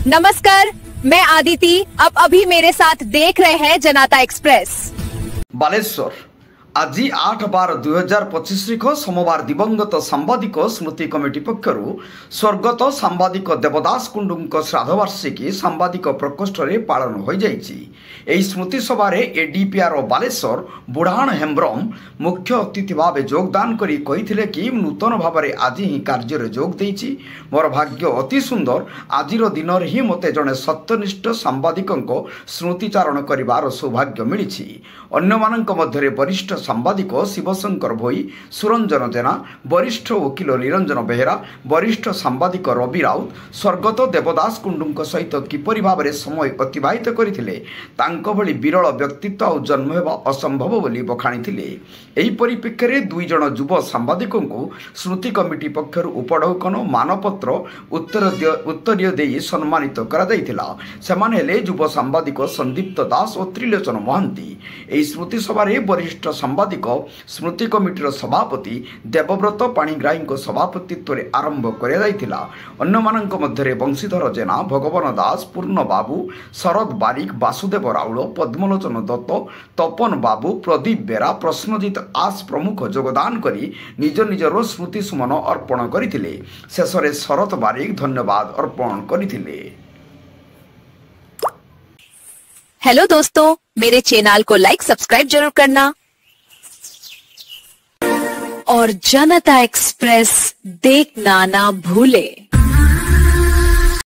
नमस्कार, मैं आदिति। अब अभी मेरे साथ देख रहे हैं जनता एक्सप्रेस। बालेश्वर आज 8/12/2025 सोमवार दिवंगत सांबादिक स्मृति कमिटी पक्षर स्वर्गत सांबादिक देवदास कुंडू श्राद्धवार्षिकी सांबादिक प्रकोष्ठ में पालन हो जाइए। स्मृति सभार एडीपीआर बालेश्वर बुढ़ाण हेम्ब्रम मुख्य अतिथि भाव योगदान करी कही कि नूतन भाव में आज ही कार्य जोग देइछि। मोर भाग्य अति सुंदर, आज दिन ही मते जड़े सत्यनिष्ठ सांबादिक स्मृतिचारण कर सौभाग्य मिली। अन्यमानक मध्य वरिष्ठ सांबादिक शिवशंकर भोई, सुरंजन जेना, वरिष्ठ वकिल निरंजन बेहेरा, वरिष्ठ सांबादिक रवि राउत स्वर्गत देवदास कुंडू सहित किपरि भाव में समय अतिबाहित करथिले तांको भली विरल व्यक्तित्व और जन्म हेबा असंभव बोली बखाणी। एही परिप्रेक्षी में 2 जण युव सांबादिक स्मृति कमिटी पक्षर उपढौकन मानपत्र उत्तरीय दे सम्मानित करा। सेमाने हेले युव सांबादिक संदीप्त दास और त्रिलोचन महांती। एही स्मृति सभारे वरिष्ठ सांबादिक स्मृति कमिटीर सभापति देवव्रत पाणिग्राही सभापतित्व में आरंभ कर अन्यमानक मध्य वंशीधर जेना, भगवान दास, पूर्ण बाबू, शरद बारिक, वासुदेव राउल, पद्मलोचन दत्त, तपन बाबू, प्रदीप बेरा, प्रश्नजित आस प्रमुख योगदान करी निज निजर स्मृति सुमन अर्पण करथिले। शेषरे शरद बारिक धन्यवाद अर्पण करथिले। हेलो दोस्तों, मेरे चैनल को लाइक सब्सक्राइब जरूर करना और जनता एक्सप्रेस देखना ना भूले।